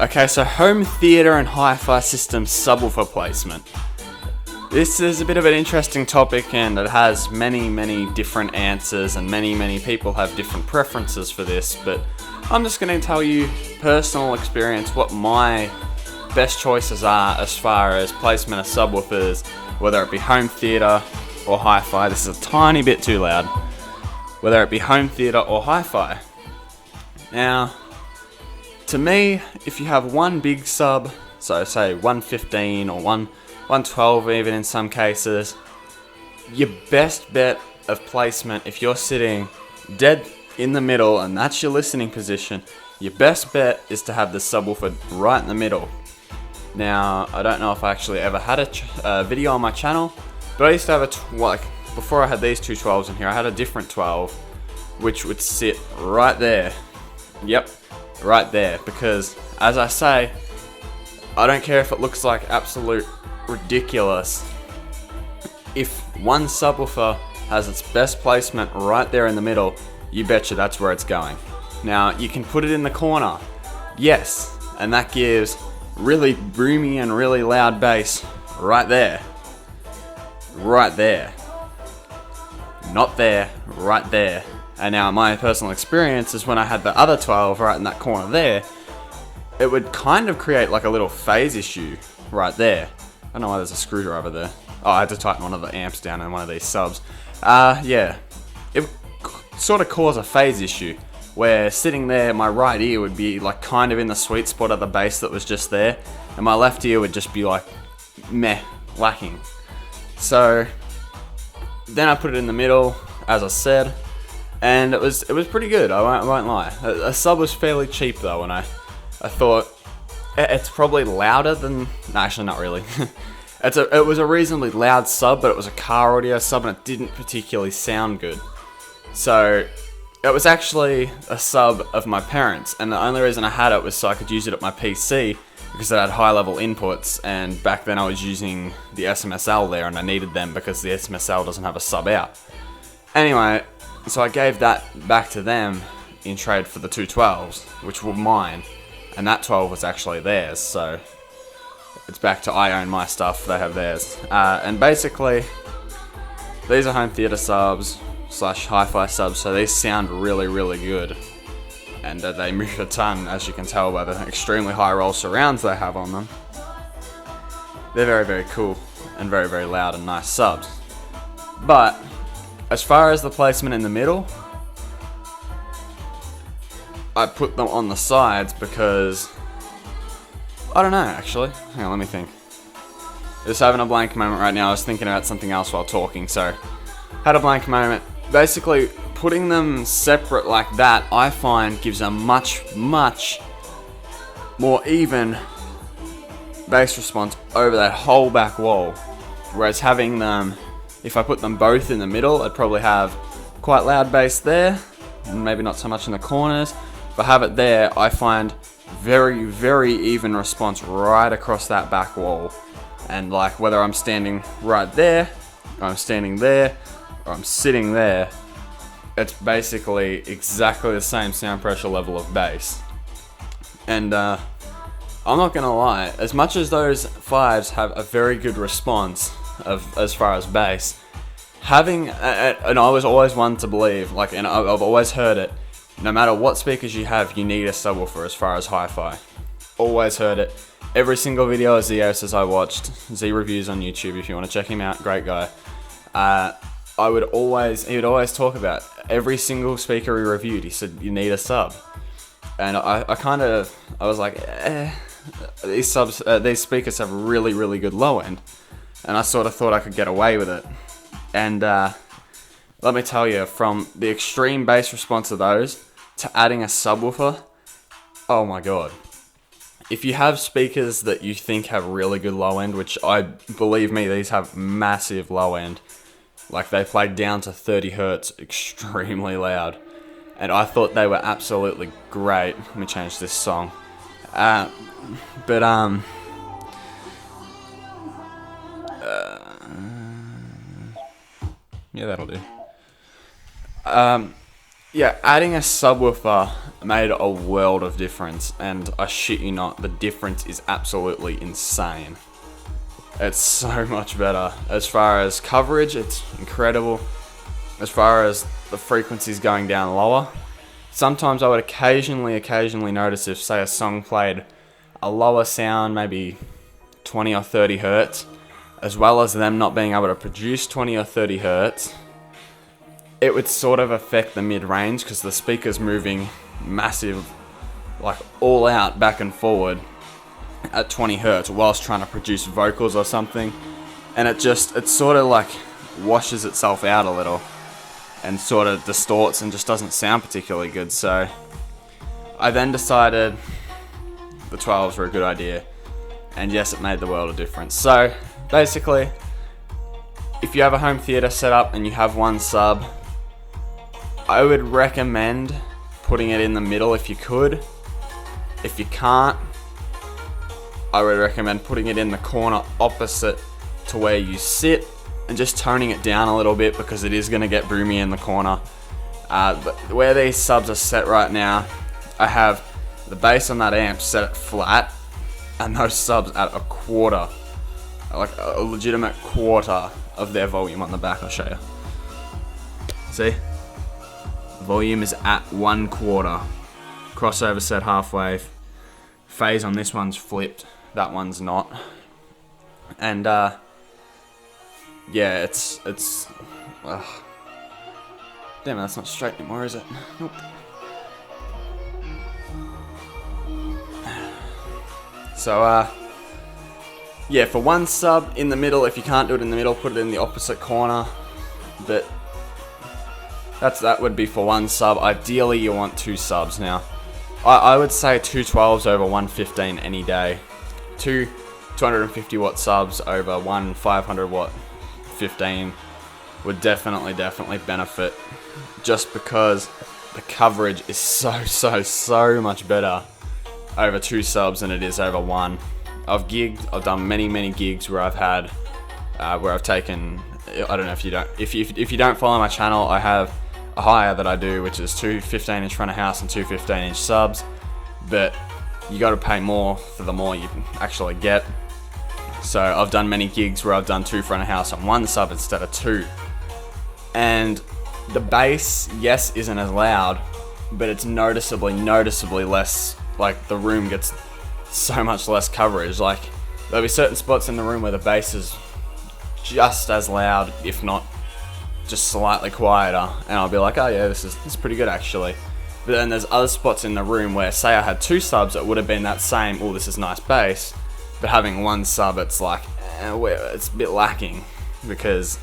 Okay, so home theater and Hifi System subwoofer placement. This is a bit of an interesting topic, and it has many different answers, and many people have different preferences for this, but I'm just going to tell you personal experience what my best choices are as far as placement of subwoofers, whether it be home theater or Hi-Fi. This is a tiny bit too loud. Whether it be home theater or Hi-Fi. Now, to me, if you have one big sub, so say 115 or 112 even in some cases, your best bet of placement, if you're sitting dead in the middle and that's your listening position, your best bet is to have the subwoofer right in the middle. Now, I don't know if I actually ever had a video on my channel, but I used to have before I had these two 12s in here, I had a different 12, which would sit right there. Yep, right there, because as I say, I don't care if it looks like absolute ridiculous. If one subwoofer has its best placement right there in the middle, you betcha that's where it's going. Now, you can put it in the corner, yes, and that gives really boomy and really loud bass right there. Right there. Not there, right there. And now my personal experience is when I had the other 12 right in that corner there, it would kind of create like a little phase issue right there. I don't know why there's a screwdriver there. Oh, I had to tighten one of the amps down in one of these subs. Yeah. It would sort of cause a phase issue where sitting there, my right ear would be like kind of in the sweet spot of the bass that was just there, and my left ear would just be like meh, lacking. So then I put it in the middle, as I said, and it was pretty good. I won't lie. A sub was fairly cheap though, and I thought it's probably louder than. No, actually, not really. It was a reasonably loud sub, but it was a car audio sub, and it didn't particularly sound good. So it was actually a sub of my parents, and the only reason I had it was so I could use it at my PC because it had high level inputs, and back then I was using the SMSL there, and I needed them because the SMSL doesn't have a sub out. Anyway, so I gave that back to them in trade for the two 12s, which were mine, and that 12 was actually theirs, so it's back to I own my stuff, they have theirs. And basically, these are home theater subs / Hi-Fi subs, so these sound really good. And they move a ton, as you can tell by the extremely high roll surrounds they have on them. They're very cool and very loud and nice subs. But as far as the placement in the middle, I put them on the sides because I don't know, actually. Hang on, let me think. Just having a blank moment right now. I was thinking about something else while talking, so had a blank moment. Basically, putting them separate like that, I find gives a much more even bass response over that whole back wall. Whereas having them, if I put them both in the middle, I'd probably have quite loud bass there, and maybe not so much in the corners. If I have it there, I find very even response right across that back wall. And like whether I'm standing right there, or I'm standing there, or I'm sitting there, it's basically exactly the same sound pressure level of bass. And I'm not gonna lie, as much as those 5s have a very good response as far as bass, having, and I was always one to believe, like, and I've always heard it, no matter what speakers you have, you need a subwoofer as far as hi-fi. Always heard it. Every single video of Zeos I watched, Z Reviews on YouTube if you want to check him out, great guy. He would always talk about every single speaker he reviewed, he said you need a sub. And I was like, these speakers have really good low end. And I sort of thought I could get away with it. And let me tell you, from the extreme bass response of those to adding a subwoofer, oh my god. If you have speakers that you think have really good low end, which believe me, these have massive low end. Like they play down to 30 hertz, extremely loud. And I thought they were absolutely great. Let me change this song. Yeah, that'll do. Yeah, adding a subwoofer made a world of difference, and I shit you not, the difference is absolutely insane. It's so much better. As far as coverage, it's incredible. As far as the frequencies going down lower, sometimes I would occasionally notice if, say, a song played a lower sound, maybe 20 or 30 hertz, as well as them not being able to produce 20 or 30 hertz, it would sort of affect the mid-range because the speaker's moving massive, like all out back and forward at 20 hertz whilst trying to produce vocals or something, and it sort of like washes itself out a little and sort of distorts and just doesn't sound particularly good. So I then decided the 12s were a good idea, and yes, it made the world of difference. So basically, if you have a home theater set up and you have one sub, I would recommend putting it in the middle if you could. If you can't, I would recommend putting it in the corner opposite to where you sit and just toning it down a little bit because it is going to get boomy in the corner. But where these subs are set right now, I have the bass on that amp set at flat and those subs at a quarter, like a legitimate quarter of their volume on the back. I'll show you. See? Volume is at 1/4. Crossover set halfway. Phase on this one's flipped. That one's not. And yeah, it's damn it, that's not straight anymore, is it? Nope. So yeah, for one sub in the middle, if you can't do it in the middle, put it in the opposite corner. But that would be for one sub. Ideally, you want two subs. Now, I would say two 12s over one 15 any day. Two 250 watt subs over one 500 watt 15 would definitely benefit, just because the coverage is so much better over two subs than it is over one. I've done many gigs where I've taken, I don't know if you don't follow my channel, I have a hire that I do, which is two 15-inch front of house and two 15-inch subs, but you got to pay more for the more you actually get. So I've done many gigs where I've done two front of house on one sub instead of two, and the bass, yes, isn't as loud, but it's noticeably less. Like, the room gets so much less coverage. Like, there'll be certain spots in the room where the bass is just as loud, if not just slightly quieter, and I'll be like, oh yeah, this is pretty good actually. But then there's other spots in the room where, say I had two subs, it would have been that same, oh, this is nice bass, but having one sub, it's like, it's a bit lacking, because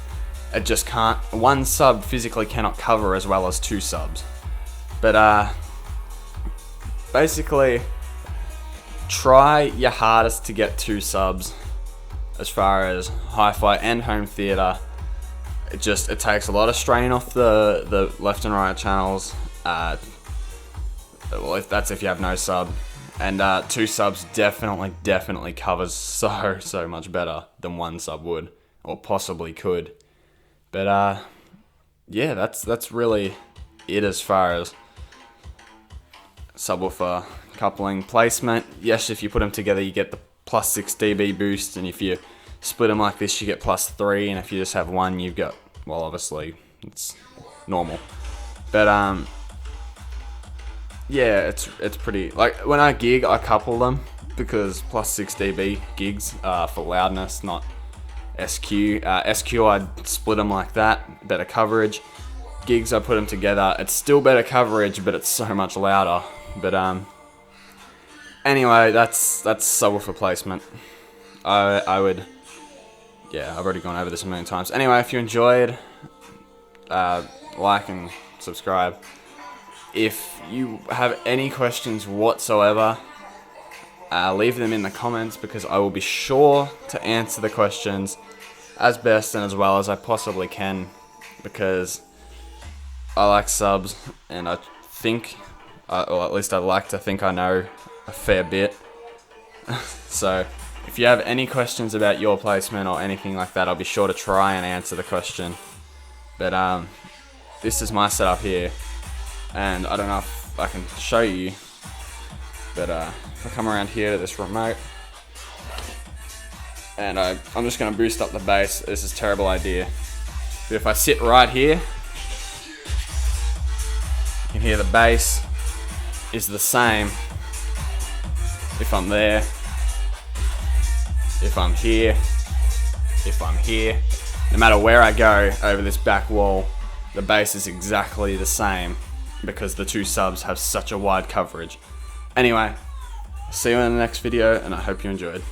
it just can't, one sub physically cannot cover as well as two subs. But basically, try your hardest to get two subs as far as hi-fi and home theater. It takes a lot of strain off the left and right channels. Well, if you have no sub, and two subs definitely covers so much better than one sub would, or possibly could. But yeah, that's really it as far as subwoofer coupling placement. Yes, if you put them together, you get the plus 6 dB boost, and if you split them like this, you get plus 3, and if you just have one, you've got, well, obviously it's normal. But yeah, it's pretty, like, when I gig, I couple them, because plus 6 dB gigs are for loudness, not SQ. SQ, I'd split them like that, better coverage. Gigs, I put them together, it's still better coverage, but it's so much louder. But anyway, that's subwoofer placement. I would, yeah, I've already gone over this a million times. Anyway, if you enjoyed, like and subscribe. If you have any questions whatsoever, leave them in the comments, because I will be sure to answer the questions as best and as well as I possibly can, because I like subs, and I think, or at least I like to think I know a fair bit. So if you have any questions about your placement or anything like that, I'll be sure to try and answer the question. But this is my setup here. And I don't know if I can show you, but if I come around here to this remote, and I'm just going to boost up the bass. This is a terrible idea. But if I sit right here, you can hear the bass is the same if I'm there, if I'm here, if I'm here. No matter where I go over this back wall, the bass is exactly the same because the two subs have such a wide coverage. Anyway, see you in the next video, and I hope you enjoyed.